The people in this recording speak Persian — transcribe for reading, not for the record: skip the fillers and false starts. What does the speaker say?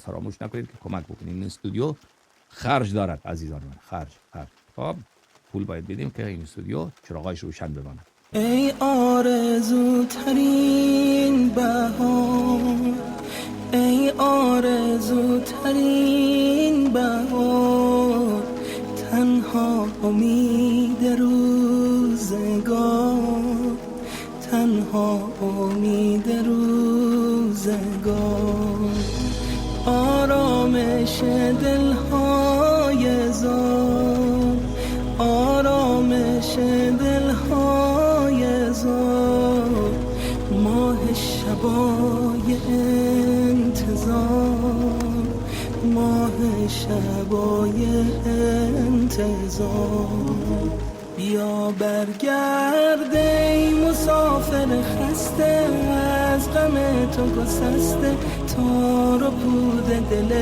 فراموش نکنید که کمک بکنید. این استودیو خرج دارد عزیزان من، خرج. خب پول باید بدیم که این استودیو چراغایش روشن بمانه. ای آرزوترین بهار، ای آرزوترین بهار، تنها امید روزگار، تنها امید روزگار، آرامش دلهای زار، آرامش دلهای زار، ماه شبای انتظار، ماه شبای انتظار. بیا برگرد ای مسافر خسته، از غم تو گسسته تار و پود دل